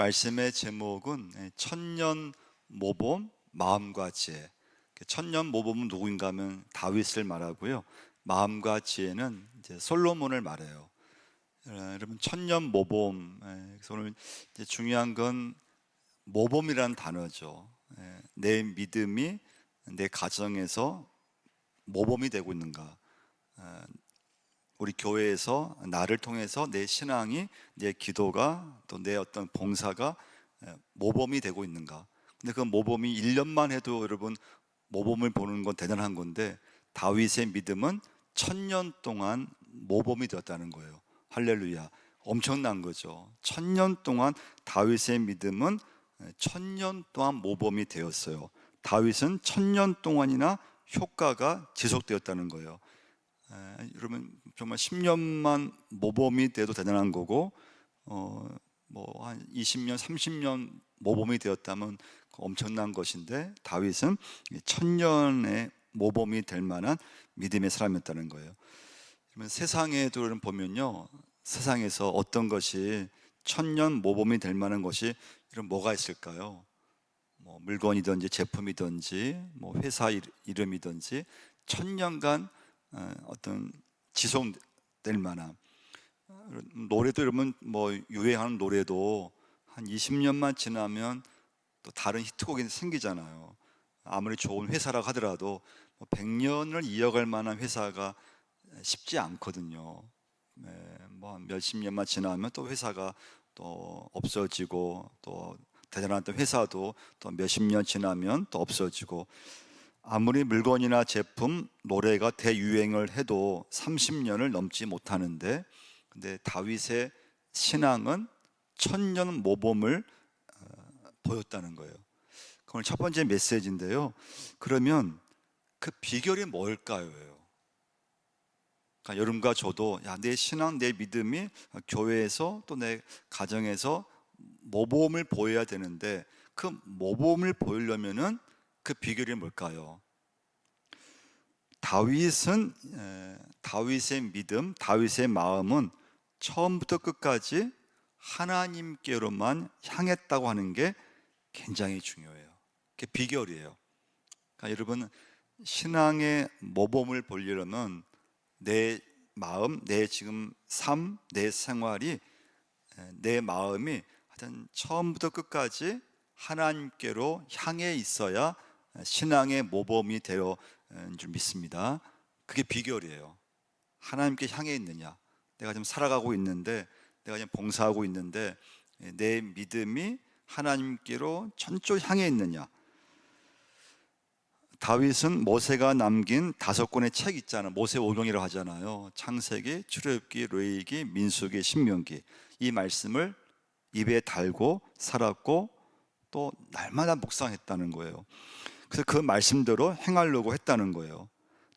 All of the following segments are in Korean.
말씀의 제목은 천년 모범 마음과 지혜. 천년 모범은 누구인가 하면 다윗을 말하고요, 마음과 지혜는 이제 솔로몬을 말해요. 여러분, 천년 모범, 그래서 오늘 이제 중요한 건 모범이라는 단어죠. 내 믿음이 내 가정에서 모범이 되고 있는가, 우리 교회에서 나를 통해서 내 신앙이, 내 기도가, 또 내 어떤 봉사가 모범이 되고 있는가. 근데 그 모범이 1년만 해도 여러분 모범을 보는 건 대단한 건데, 다윗의 믿음은 1000년 동안 모범이 되었다는 거예요. 할렐루야. 엄청난 거죠. 1000년 동안 다윗의 믿음은 1000년 동안 모범이 되었어요. 다윗은 1000년 동안이나 효과가 지속되었다는 거예요. 여러분, 정말 10년만 모범이 돼도 대단한 거고, 한 20년, 30년 모범이 되었다면 엄청난 것인데, 다윗은 1000년의 모범이 될 만한 믿음의 사람이었다는 거예요. 그러면 세상에도 보면요, 세상에서 어떤 것이 1000년 모범이 될 만한 것이 이런 뭐가 있을까요? 물건이든지 제품이든지 회사 이름이든지 1000년간 어떤 지속될 만한, 노래도 여러분 유행하는 노래도 한 20년만 지나면 또 다른 히트곡이 생기잖아요. 아무리 좋은 회사라고 하더라도 100년을 이어갈 만한 회사가 쉽지 않거든요. 몇십 년만 지나면 또 회사가 또 없어지고, 또 대단한 또 회사도 또 몇십 년 지나면 또 없어지고, 아무리 물건이나 제품, 노래가 대유행을 해도 30년을 넘지 못하는데, 근데 다윗의 신앙은 1000년 모범을 보였다는 거예요. 오늘 첫 번째 메시지인데요, 그러면 그 비결이 뭘까요? 그러니까 여러분과 저도 내 신앙, 내 믿음이 교회에서 또 내 가정에서 모범을 보여야 되는데, 그 모범을 보이려면은 그 비결이 뭘까요? 다윗의 믿음, 다윗의 마음은 처음부터 끝까지 하나님께로만 향했다고 하는 게 굉장히 중요해요. 그게 비결이에요. 그러니까 여러분, 신앙의 모범을 보려면 내 마음, 내 지금 삶, 내 생활이, 내 마음이 하여튼 처음부터 끝까지 하나님께로 향해 있어야 신앙의 모범이 되어 줄 믿습니다. 그게 비결이에요. 하나님께 향해 있느냐, 내가 지금 살아가고 있는데, 내가 지금 봉사하고 있는데 내 믿음이 하나님께로 전적으로 향해 있느냐. 다윗은 모세가 남긴 5권의 책 있잖아요. 모세오경이라고 하잖아요. 창세기, 출애굽기, 레위기, 민수기, 신명기. 이 말씀을 입에 달고 살았고, 또 날마다 묵상했다는 거예요. 그래서 그 말씀대로 행하려고 했다는 거예요.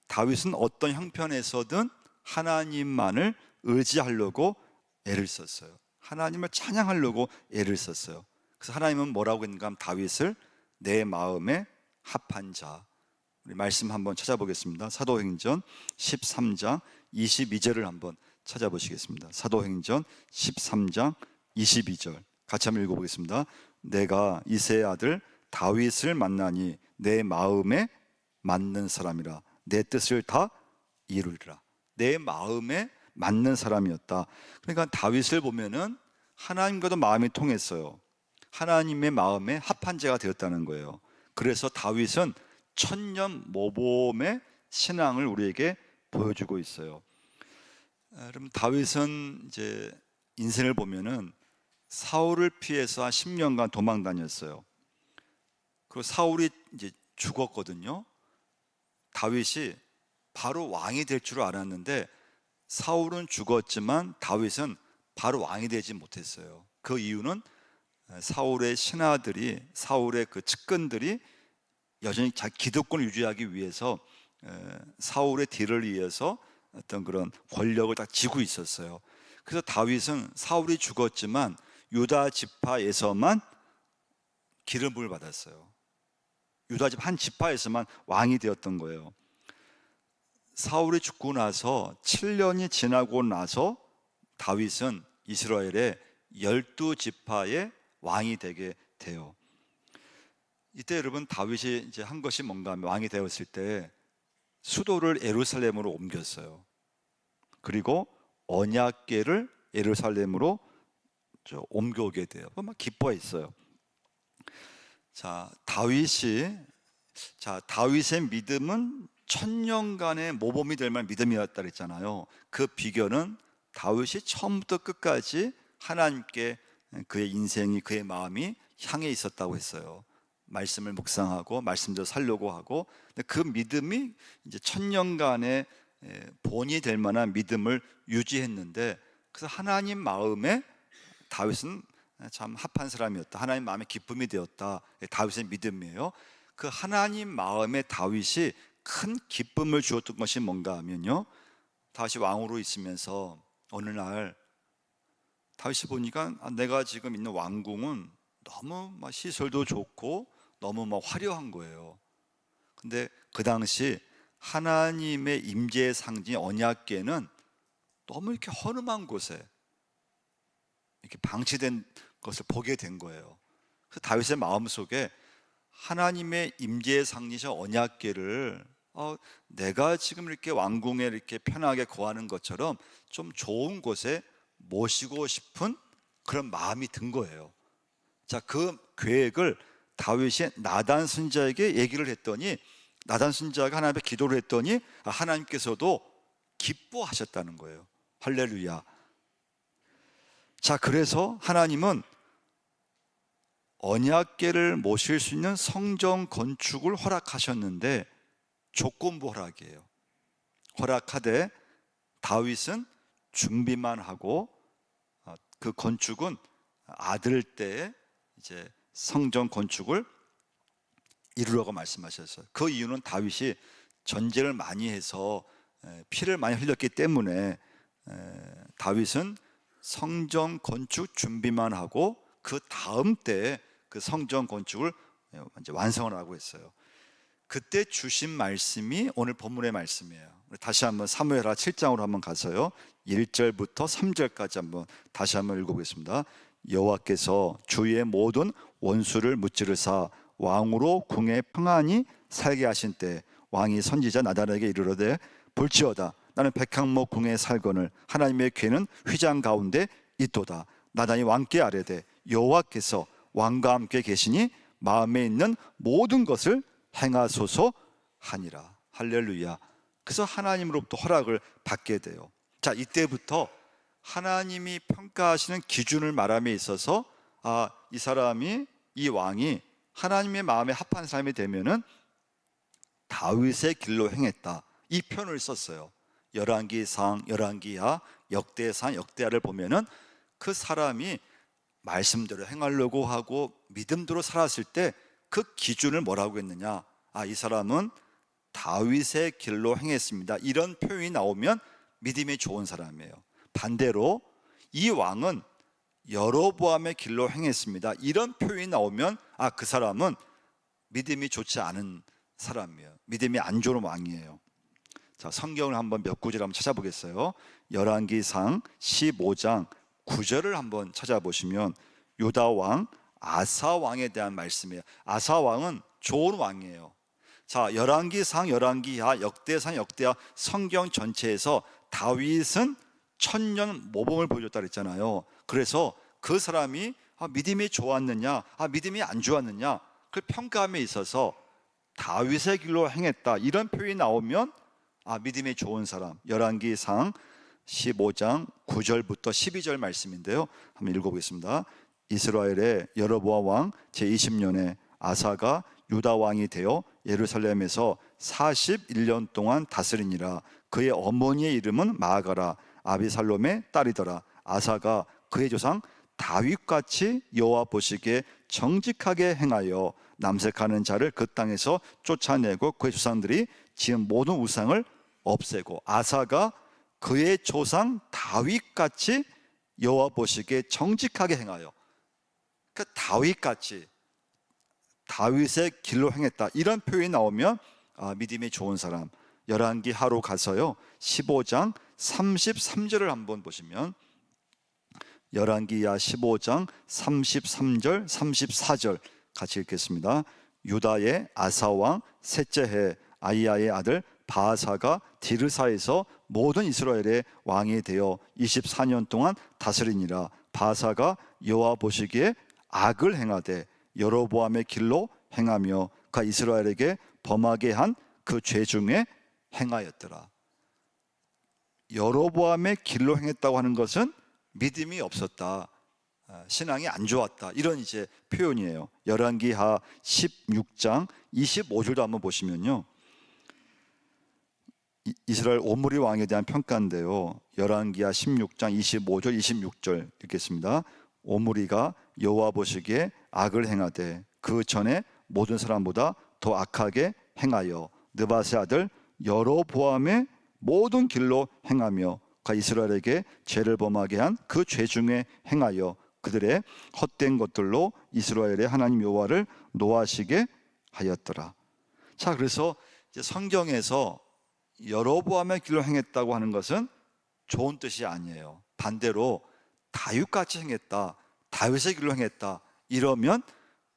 다윗은 어떤 형편에서든 하나님만을 의지하려고 애를 썼어요. 하나님을 찬양하려고 애를 썼어요. 그래서 하나님은 뭐라고 했는가 하면 다윗을 내 마음에 합한 자. 우리 말씀 한번 찾아보겠습니다. 사도행전 13장 22절을 한번 찾아보시겠습니다. 사도행전 13장 22절 같이 한번 읽어보겠습니다. 내가 이새의 아들 다윗을 만나니 내 마음에 맞는 사람이라, 내 뜻을 다 이루리라. 내 마음에 맞는 사람이었다. 그러니까 다윗을 보면은 하나님과도 마음이 통했어요. 하나님의 마음에 합한 자가 되었다는 거예요. 그래서 다윗은 1000년 모범의 신앙을 우리에게 보여주고 있어요. 여러분, 다윗은 이제 인생을 보면은 사울을 피해서 한 10년간 도망 다녔어요. 그리고 사울이 이제 죽었거든요. 다윗이 바로 왕이 될 줄 알았는데, 사울은 죽었지만 다윗은 바로 왕이 되지 못했어요. 그 이유는 사울의 신하들이, 사울의 그 측근들이 여전히 자기 기득권을 유지하기 위해서 사울의 뒤를 이어서 어떤 그런 권력을 딱 쥐고 있었어요. 그래서 다윗은 사울이 죽었지만 유다 지파에서만 기름부음을 받았어요. 유다 집 한 지파에서만 왕이 되었던 거예요. 사울이 죽고 나서 7년이 지나고 나서 다윗은 이스라엘의 12지파의 왕이 되게 돼요. 이때 여러분 다윗이 이제 한 것이 뭔가 하면 왕이 되었을 때 수도를 예루살렘으로 옮겼어요. 그리고 언약궤를 예루살렘으로 옮겨오게 돼요. 막 기뻐했어요. 다윗의 믿음은 천년간의 모범이 될 만한 믿음이었다 그랬잖아요. 그 비결은 다윗이 처음부터 끝까지 하나님께 그의 인생이, 그의 마음이 향해 있었다고 했어요. 말씀을 묵상하고 말씀대로 살려고 하고, 그 믿음이 이제 천년간의 본이 될 만한 믿음을 유지했는데, 그래서 하나님 마음에 다윗은 참 합한 사람이었다, 하나님 마음에 기쁨이 되었다. 다윗의 믿음이에요. 그 하나님 마음에 다윗이 큰 기쁨을 주었던 것이 뭔가 하면요, 다윗이 왕으로 있으면서 어느 날 다윗이 보니까 내가 지금 있는 왕궁은 너무 막 시설도 좋고 너무 막 화려한 거예요. 근데 그 당시 하나님의 임재의 상징 언약궤는 너무 이렇게 허름한 곳에 이렇게 방치된 것을 보게 된 거예요. 그래서 다윗의 마음속에 하나님의 임재의 상징이신 언약궤를 내가 지금 이렇게 왕궁에 이렇게 편하게 거하는 것처럼 좀 좋은 곳에 모시고 싶은 그런 마음이 든 거예요. 자, 그 계획을 다윗이 나단 선지자에게 얘기를 했더니, 나단 선지자가 하나님 앞에 기도를 했더니 하나님께서도 기뻐하셨다는 거예요. 할렐루야. 자, 그래서 하나님은 언약궤를 모실 수 있는 성전 건축을 허락하셨는데 조건부 허락이에요. 허락하되 다윗은 준비만 하고 그 건축은 아들 때에 이제 성전 건축을 이루라고 말씀하셨어요. 그 이유는 다윗이 전쟁을 많이 해서 피를 많이 흘렸기 때문에 다윗은 성전 건축 준비만 하고 그 다음 때에 그 성전 건축을 이제 완성을 하고 했어요. 그때 주신 말씀이 오늘 본문의 말씀이에요. 다시 한번 사무엘하 7장으로 한번 가서요, 1절부터 3절까지 한번 다시 한번 읽어보겠습니다. 여호와께서 주의 모든 원수를 무찌르사 왕으로 궁에 평안히 살게 하신 때 왕이 선지자 나단에게 이르러되 볼지어다 나는 백향목 궁에 살거늘 하나님의 궤는 휘장 가운데 있도다. 나단이 왕께 아뢰되 여호와께서 왕과 함께 계시니 마음에 있는 모든 것을 행하소서 하니라. 할렐루야. 그래서 하나님으로부터 허락을 받게 돼요. 자, 이때부터 하나님이 평가하시는 기준을 말함에 있어서 이 사람이, 이 왕이 하나님의 마음에 합한 사람이 되면은 다윗의 길로 행했다, 이 표현을 썼어요. 열왕기상, 열왕기하, 역대상, 역대하를 보면은 그 사람이 말씀대로 행하려고 하고 믿음대로 살았을 때 그 기준을 뭐라고 했느냐, 이 사람은 다윗의 길로 행했습니다, 이런 표현이 나오면 믿음이 좋은 사람이에요. 반대로 이 왕은 여로보암의 길로 행했습니다, 이런 표현이 나오면 그 사람은 믿음이 좋지 않은 사람이에요. 믿음이 안 좋은 왕이에요. 자, 성경을 한번 몇 구절 한번 찾아보겠어요. 열왕기상 15장 9절을 한번 찾아보시면 유다 왕 아사 왕에 대한 말씀이에요. 아사 왕은 좋은 왕이에요. 자, 열왕기상, 열왕기하, 역대상, 역대하 성경 전체에서 다윗은 천년 모범을 보여줬다 그랬잖아요. 그래서 그 사람이 믿음이 좋았느냐, 믿음이 안 좋았느냐, 그 평가함에 있어서 다윗의 길로 행했다, 이런 표현이 나오면 믿음이 좋은 사람. 열왕기상 15장 9절부터 12절 말씀인데요, 한번 읽어보겠습니다. 이스라엘의 여로보암 왕 제20년에 아사가 유다 왕이 되어 예루살렘에서 41년 동안 다스리니라. 그의 어머니의 이름은 마아가라 아비살롬의 딸이더라. 아사가 그의 조상 다윗같이 여호와 보시기에 정직하게 행하여 남색하는 자를 그 땅에서 쫓아내고 그의 조상들이 지은 모든 우상을 없애고, 아사가 그의 조상 다윗같이 여호와 보시기에 정직하게 행하여, 그 다윗같이 다윗의 길로 행했다, 이런 표현이 나오면 믿음이 좋은 사람. 열왕기하로 가서요 15장 33절을 한번 보시면, 열왕기야 15장 33절 34절 같이 읽겠습니다. 유다의 아사 왕 셋째 해 아이야의 아들 바아사가 디르사에서 모든 이스라엘의 왕이 되어 24년 동안 다스리니라. 바아사가 여호와 보시기에 악을 행하되 여로보암의 길로 행하며 그가 이스라엘에게 범하게 한 그 죄 중에 행하였더라. 여로보암의 길로 행했다고 하는 것은 믿음이 없었다, 신앙이 안 좋았다, 이런 이제 표현이에요. 열왕기하 16장 25절도 한번 보시면요, 이스라엘 오므리 왕에 대한 평가인데요. 열왕기하 16장 25절 26절 읽겠습니다. 오므리가 여호와 보시기에 악을 행하되 그 전에 모든 사람보다 더 악하게 행하여 느밧의 아들 여로보암의 모든 길로 행하며 그가 이스라엘에게 죄를 범하게 한 그 죄 중에 행하여 그들의 헛된 것들로 이스라엘의 하나님 여호와를 노하시게 하였더라. 자, 그래서 이제 성경에서 여로보암의 길로 행했다고 하는 것은 좋은 뜻이 아니에요. 반대로 다윗같이 행했다, 다윗의 길로 행했다, 이러면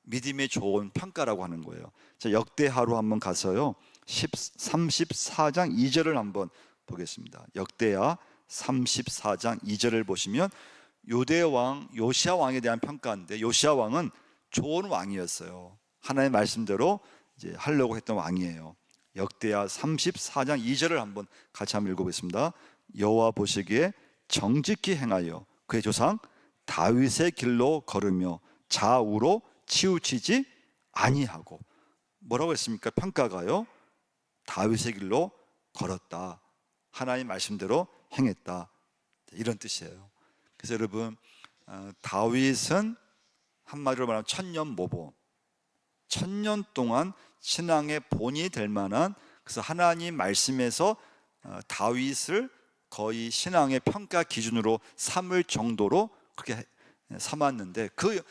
믿음이 좋은 평가라고 하는 거예요. 자, 역대하로 한번 가서요, 34장 2절을 한번 보겠습니다. 역대하 34장 2절을 보시면 유대 왕 요시야 왕에 대한 평가인데, 요시야 왕은 좋은 왕이었어요. 하나님의 말씀대로 이제 하려고 했던 왕이에요. 역대하 34장 2절을 한번 같이 한번 읽어보겠습니다. 여호와 보시기에 정직히 행하여 그의 조상 다윗의 길로 걸으며 좌우로 치우치지 아니하고. 뭐라고 했습니까? 평가가요, 다윗의 길로 걸었다, 하나님 말씀대로 행했다, 이런 뜻이에요. 그래서 여러분, 다윗은 한마디로 말하면 천년 모범, 천년 동안 신앙의 본이 될 만한, 그래서 하나님 말씀에서 다윗을 거의 신앙의 평가 기준으로 삼을 정도로 그렇게 삼았는데, 그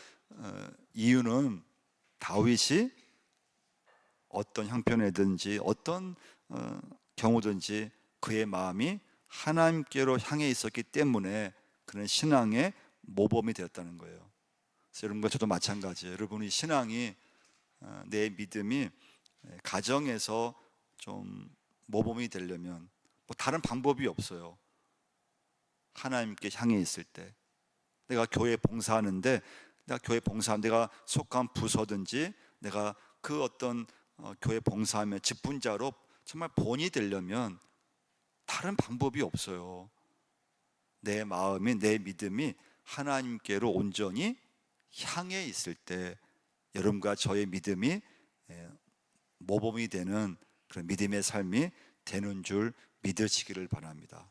이유는 다윗이 어떤 형편이든지 어떤 경우든지 그의 마음이 하나님께로 향해 있었기 때문에 그는 신앙의 모범이 되었다는 거예요. 그래서 여러분과 저도 마찬가지예요. 여러분이 신앙이, 내 믿음이 가정에서 좀 모범이 되려면 뭐 다른 방법이 없어요. 하나님께 향해 있을 때, 내가 교회 봉사하는데, 내가 속한 부서든지 내가 그 어떤 교회 봉사하면 직분자로 정말 본이 되려면 다른 방법이 없어요. 내 마음이, 내 믿음이 하나님께로 온전히 향해 있을 때 여러분과 저의 믿음이 모범이 되는 그런 믿음의 삶이 되는 줄 믿으시기를 바랍니다.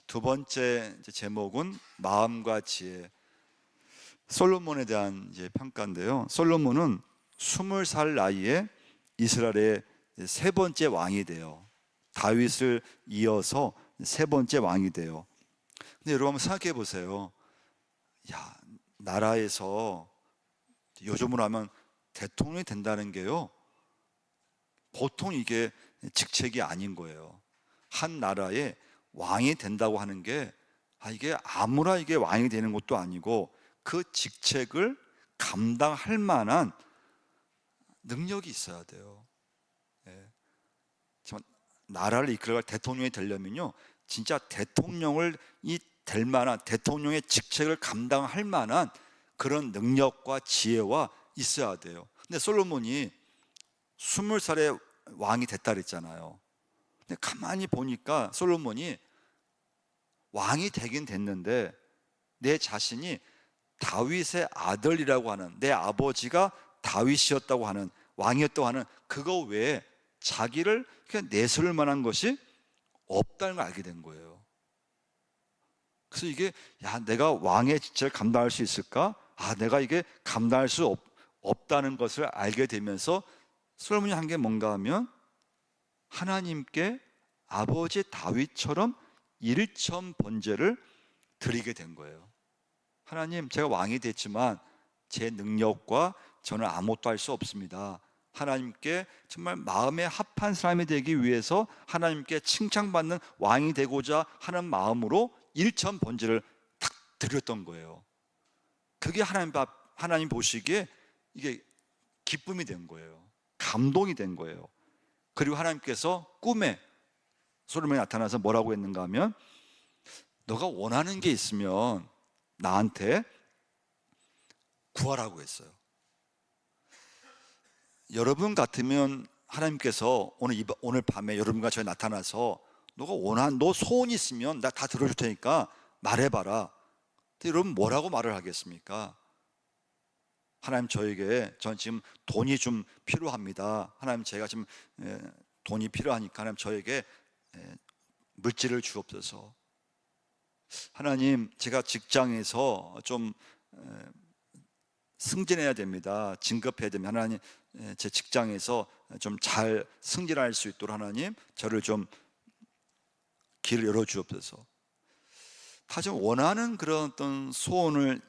두 번째 제목은 마음과 지혜, 솔로몬에 대한 이제 평가인데요. 솔로몬은 20살 나이에 이스라엘의 세 번째 왕이 돼요. 다윗을 이어서 세 번째 왕이 돼요. 근데 여러분 한번 생각해 보세요. 야, 나라에서 요즘으로 하면 대통령이 된다는 게요, 보통 이게 직책이 아닌 거예요. 한 나라의 왕이 된다고 하는 게, 이게 아무나 이게 왕이 되는 것도 아니고 그 직책을 감당할 만한 능력이 있어야 돼요. 나라를 이끌어갈 대통령이 되려면요, 진짜 대통령을 될 만한, 대통령의 직책을 감당할 만한 그런 능력과 지혜와 있어야 돼요. 근데 솔로몬이 20살에 왕이 됐다 그랬잖아요. 근데 가만히 보니까 솔로몬이 왕이 되긴 됐는데 내 자신이 다윗의 아들이라고 하는, 내 아버지가 다윗이었다고 하는, 왕이었다고 하는 그거 외에 자기를 그냥 내세울 만한 것이 없다는 걸 알게 된 거예요. 그래서 이게, 내가 왕의 직책을 감당할 수 있을까? 내가 이게 감당할 수 없다는 것을 알게 되면서 솔로몬이 한 게 뭔가 하면 하나님께 아버지 다윗처럼 일천 번제를 드리게 된 거예요. 하나님, 제가 왕이 됐지만 제 능력과 저는 아무것도 할 수 없습니다. 하나님께 정말 마음에 합한 사람이 되기 위해서 하나님께 칭찬받는 왕이 되고자 하는 마음으로 일천 번제를 탁 드렸던 거예요. 그게 하나님 보시기에 이게 기쁨이 된 거예요. 감동이 된 거예요. 그리고 하나님께서 꿈에 솔로몬이 나타나서 뭐라고 했는가 하면, 너가 원하는 게 있으면 나한테 구하라고 했어요. 여러분 같으면 하나님께서 오늘 밤에 여러분과 저에 나타나서 너 소원이 있으면 나 다 들어줄 테니까 말해봐라. 근데 여러분 뭐라고 말을 하겠습니까? 하나님, 전 지금 돈이 좀 필요합니다. 하나님, 제가 지금 돈이 필요하니까 하나님 저에게 물질을 주옵소서. 하나님, 제가 직장에서 좀 승진해야 됩니다. 진급해야 됩니다. 하나님, 제 직장에서 좀 잘 승진할 수 있도록 하나님 저를 좀 길을 열어 주옵소서. 다 좀 원하는 그런 어떤 소원을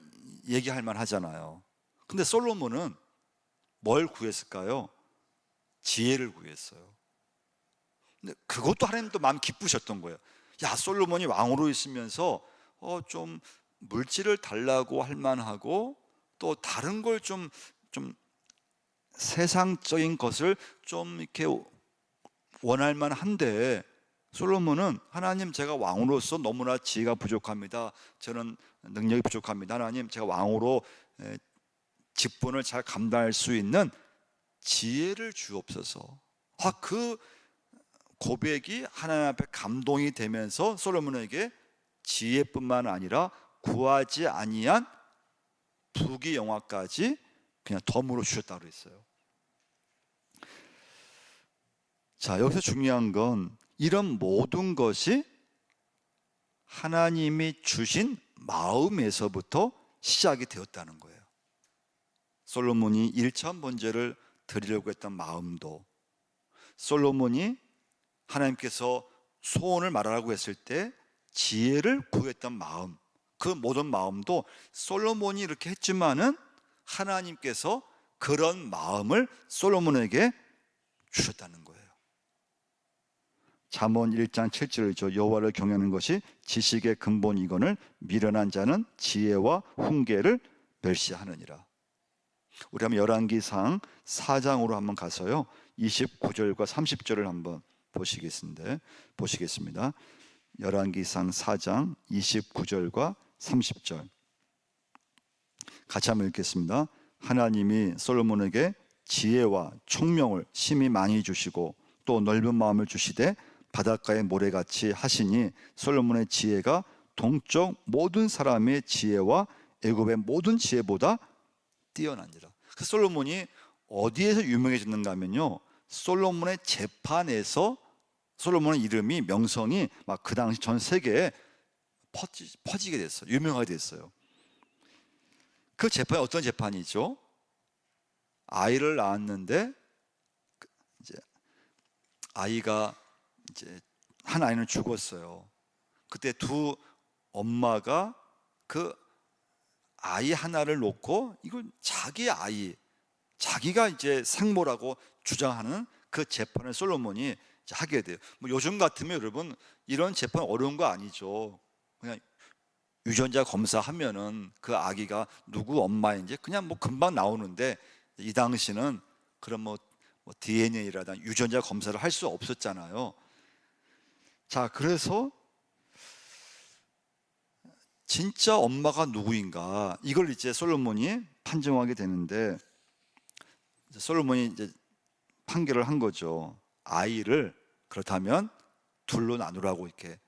얘기할 만하잖아요. 근데 솔로몬은 뭘 구했을까요? 지혜를 구했어요. 근데 그것도 하나님도 마음 기쁘셨던 거예요. 야, 솔로몬이 왕으로 있으면서 좀 물질을 달라고 할 만하고, 또 다른 걸 좀 세상적인 것을 좀 이렇게 원할 만한데, 솔로몬은 하나님, 제가 왕으로서 너무나 지혜가 부족합니다. 저는 능력이 부족합니다. 하나님, 제가 왕으로 직분을 잘 감당할 수 있는 지혜를 주옵소서. 그 고백이 하나님 앞에 감동이 되면서 솔로몬에게 지혜뿐만 아니라 구하지 아니한 부귀 영화까지 그냥 덤으로 주셨다고 그랬어요. 자, 여기서 중요한 건 이런 모든 것이 하나님이 주신 마음에서부터 시작이 되었다는 거예요. 솔로몬이 1천 번제를 드리려고 했던 마음도, 솔로몬이 하나님께서 소원을 말하라고 했을 때 지혜를 구했던 마음, 그 모든 마음도 솔로몬이 이렇게 했지만은 하나님께서 그런 마음을 솔로몬에게 주셨다는 거예요. 잠언 1장 7절이죠. 여호와를 경외하는 것이 지식의 근본이거늘 미련한 자는 지혜와 훈계를 멸시하느니라. 우리 한번 열왕기상 4장으로 한번 가서요 29절과 30절을 한번 보시겠습니다. 열왕기상 4장 29절과 30절 같이 한번 읽겠습니다. 하나님이 솔로몬에게 지혜와 총명을 심히 많이 주시고 또 넓은 마음을 주시되 바닷가의 모래같이 하시니 솔로몬의 지혜가 동쪽 모든 사람의 지혜와 애굽의 모든 지혜보다 뛰어나니라. 그 솔로몬이 어디에서 유명해졌는가 하면요, 솔로몬의 재판에서 솔로몬의 이름이, 명성이 막 그 당시 전 세계에 퍼지게 됐어요. 유명하게 됐어요. 그 재판이 어떤 재판이죠? 아이를 낳았는데 이제 아이가 이제 한 아이는 죽었어요. 그때 두 엄마가 그 아이 하나를 놓고 이걸 자기 아이, 자기가 이제 생모라고 주장하는 그 재판을 솔로몬이 이제 하게 돼요. 뭐 요즘 같으면 여러분 이런 재판 어려운 거 아니죠. 그냥 유전자 검사하면은 그 아기가 누구 엄마인지 그냥 뭐 금방 나오는데, 이 당시는 그런 뭐 DNA라든가 유전자 검사를 할 수 없었잖아요. 자, 그래서 진짜 엄마가 누구인가 이걸 이제 솔로몬이 판정하게 되는데, 솔로몬이 이제 판결을 한 거죠. 아이를 그렇다면 둘로 나누라고 이렇게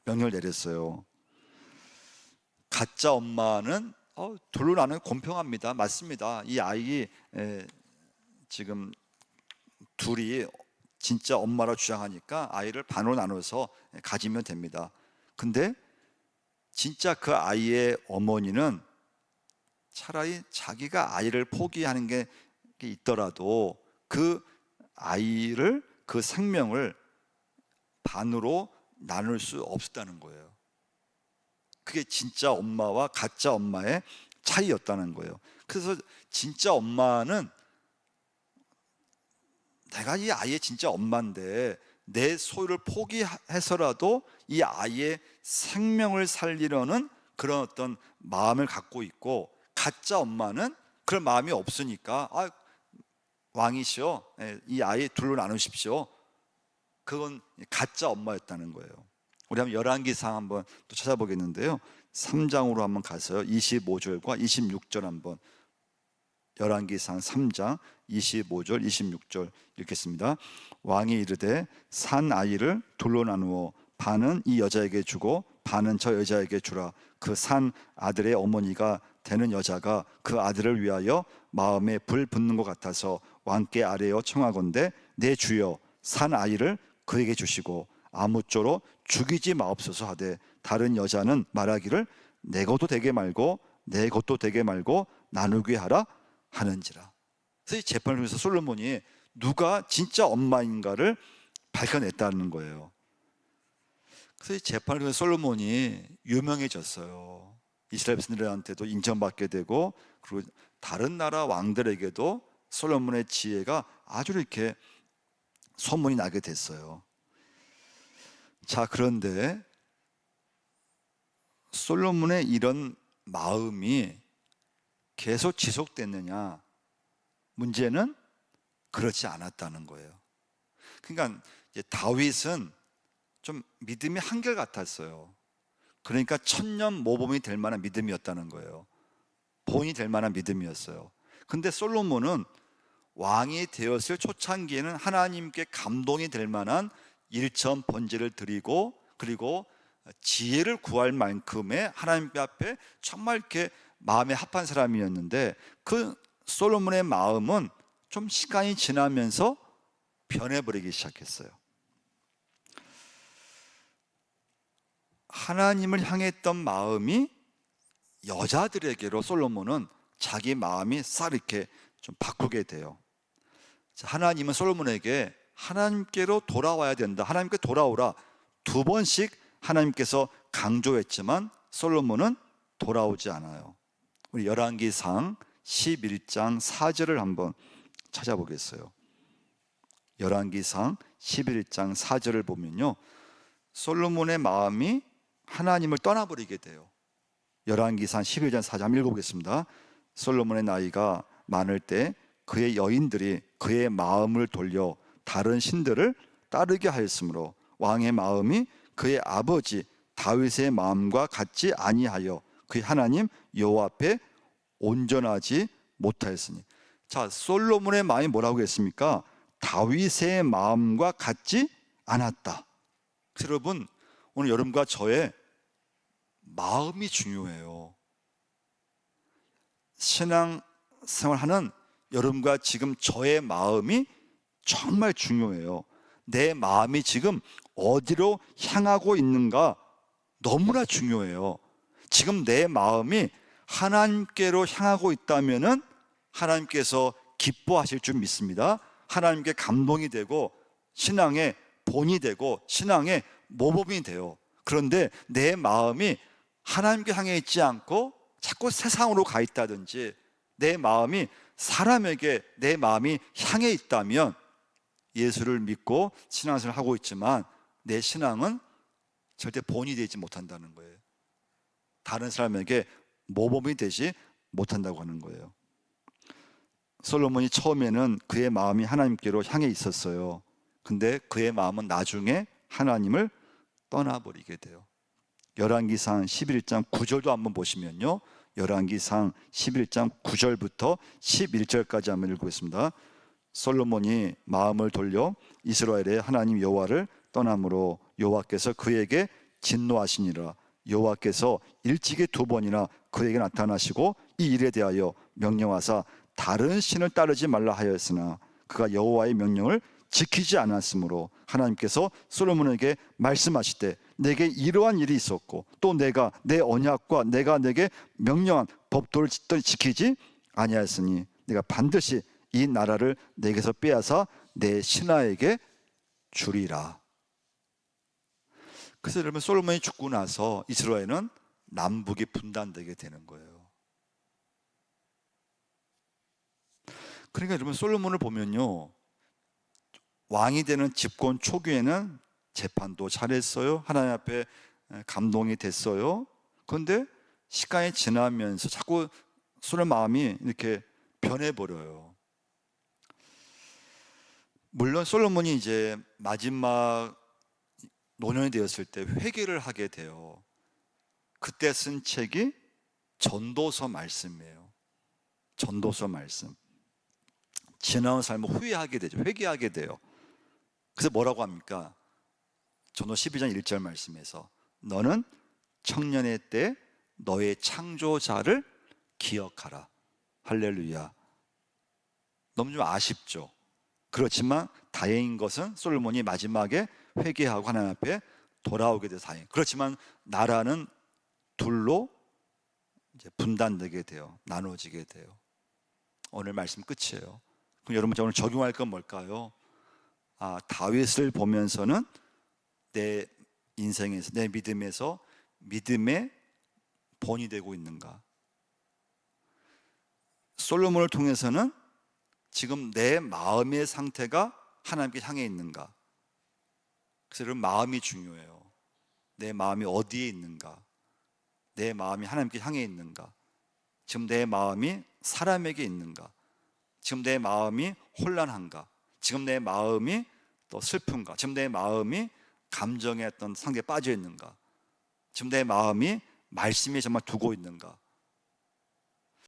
명령을 내렸어요. 가짜 엄마는 둘로 나누면 공평합니다. 맞습니다. 이 아이 지금 둘이 진짜 엄마라 주장하니까 아이를 반으로 나눠서 가지면 됩니다. 근데 진짜 그 아이의 어머니는 차라리 자기가 아이를 포기하는 게 있더라도 그 아이를, 그 생명을 반으로 나눌 수 없었다는 거예요. 그게 진짜 엄마와 가짜 엄마의 차이였다는 거예요. 그래서 진짜 엄마는 내가 이 아이의 진짜 엄마인데 내 소유를 포기해서라도 이 아이의 생명을 살리려는 그런 어떤 마음을 갖고 있고, 가짜 엄마는 그런 마음이 없으니까 왕이시여, 이 아이 둘로 나누십시오. 그건 가짜 엄마였다는 거예요. 우리 한번 열왕기상 한번 또 찾아보겠는데요, 3장으로 한번 가서요, 25절과 26절 한번, 열왕기상 3장 25절 26절 읽겠습니다. 왕이 이르되 산 아이를 둘로 나누어 반은 이 여자에게 주고 반은 저 여자에게 주라. 그 산 아들의 어머니가 되는 여자가 그 아들을 위하여 마음에 불 붙는 것 같아서 왕께 아뢰어 청하건대 내 주여 산 아이를 그에게 주시고 아무쪼록 죽이지 마옵소서 하되, 다른 여자는 말하기를 내 것도 되게 말고 내 것도 되게 말고 나누게 하라 하는지라. 그래서 이 재판을 통해서 솔로몬이 누가 진짜 엄마인가를 밝혀냈다는 거예요. 그래서 이 재판을 통해서 솔로몬이 유명해졌어요. 이스라엘 백성들한테도 인정받게 되고, 그리고 다른 나라 왕들에게도 솔로몬의 지혜가 아주 이렇게 소문이 나게 됐어요. 자, 그런데 솔로몬의 이런 마음이 계속 지속됐느냐? 문제는 그렇지 않았다는 거예요. 그러니까 이제 다윗은 좀 믿음이 한결같았어요. 그러니까 천년 모범이 될 만한 믿음이었다는 거예요. 본이 될 만한 믿음이었어요. 근데 솔로몬은 왕이 되었을 초창기에는 하나님께 감동이 될 만한 일천 번제를 드리고, 그리고 지혜를 구할 만큼의 하나님 앞에 정말 이렇게 마음에 합한 사람이었는데, 그 솔로몬의 마음은 좀 시간이 지나면서 변해버리기 시작했어요. 하나님을 향했던 마음이 여자들에게로 솔로몬은 자기 마음이 싹 이렇게 좀 바꾸게 돼요. 하나님은 솔로몬에게 하나님께로 돌아와야 된다, 하나님께 돌아오라, 두 번씩 하나님께서 강조했지만 솔로몬은 돌아오지 않아요. 우리 열왕기상 11장 4절을 한번 찾아보겠어요. 열왕기상 11장 4절을 보면요, 솔로몬의 마음이 하나님을 떠나버리게 돼요. 열왕기상 11장 4절 한번 읽어보겠습니다. 솔로몬의 나이가 많을 때 그의 여인들이 그의 마음을 돌려 다른 신들을 따르게 하였으므로 왕의 마음이 그의 아버지 다윗의 마음과 같지 아니하여 그의 하나님 여호와 앞에 온전하지 못하였으니. 자, 솔로몬의 마음이 뭐라고 했습니까? 다윗의 마음과 같지 않았다. 여러분, 오늘 여러분과 저의 마음이 중요해요. 신앙생활하는 여러분과 지금 저의 마음이 정말 중요해요. 내 마음이 지금 어디로 향하고 있는가 너무나 중요해요. 지금 내 마음이 하나님께로 향하고 있다면은 하나님께서 기뻐하실 줄 믿습니다. 하나님께 감동이 되고 신앙의 본이 되고 신앙의 모범이 돼요. 그런데 내 마음이 하나님께 향해 있지 않고 자꾸 세상으로 가 있다든지, 내 마음이 사람에게 내 마음이 향해 있다면 예수를 믿고 신앙생활을 하고 있지만 내 신앙은 절대 본이 되지 못한다는 거예요. 다른 사람에게 모범이 되지 못한다고 하는 거예요. 솔로몬이 처음에는 그의 마음이 하나님께로 향해 있었어요. 근데 그의 마음은 나중에 하나님을 떠나버리게 돼요. 열왕기상 11장 9절도 한번 보시면요, 열왕기상 11장 9절부터 11절까지 한번 읽겠습니다. 솔로몬이 마음을 돌려 이스라엘의 하나님 여호와를 떠남으로 여호와께서 그에게 진노하시니라. 여호와께서 일찍이 두 번이나 그에게 나타나시고 이 일에 대하여 명령하사 다른 신을 따르지 말라 하였으나 그가 여호와의 명령을 지키지 않았으므로 하나님께서 솔로몬에게 말씀하시되 내게 이러한 일이 있었고 또 내가 내 언약과 내가 내게 명령한 법도를 지키지 아니하였으니 내가 반드시 이 나라를 내게서 빼앗아 내 신하에게 주리라. 그래서 여러분, 솔로몬이 죽고 나서 이스라엘은 남북이 분단되게 되는 거예요. 그러니까 여러분, 솔로몬을 보면요, 왕이 되는 집권 초기에는 재판도 잘했어요. 하나님 앞에 감동이 됐어요. 그런데 시간이 지나면서 자꾸 솔로몬 마음이 이렇게 변해버려요. 물론 솔로몬이 이제 마지막 노년이 되었을 때 회개를 하게 돼요. 그때 쓴 책이 전도서 말씀이에요. 전도서 말씀. 지나온 삶을 후회하게 되죠. 회개하게 돼요. 그래서 뭐라고 합니까? 전도 12장 1절 말씀에서 너는 청년의 때 너의 창조자를 기억하라. 할렐루야. 너무 좀 아쉽죠. 그렇지만 다행인 것은 솔로몬이 마지막에 회개하고 하나님 앞에 돌아오게 돼서 다행. 그렇지만 나라는 둘로 이제 분단되게 돼요. 나눠지게 돼요. 오늘 말씀 끝이에요. 그럼 여러분, 오늘 적용할 건 뭘까요? 다윗을 보면서는 내 인생에서, 내 믿음에서 믿음의 본이 되고 있는가? 솔로몬을 통해서는 지금 내 마음의 상태가 하나님께 향해 있는가? 그래서 여러분, 마음이 중요해요. 내 마음이 어디에 있는가? 내 마음이 하나님께 향해 있는가? 지금 내 마음이 사람에게 있는가? 지금 내 마음이 혼란한가? 지금 내 마음이 또 슬픈가? 지금 내 마음이 감정의 어떤 상태에 빠져 있는가? 지금 내 마음이 말씀에 정말 두고 있는가?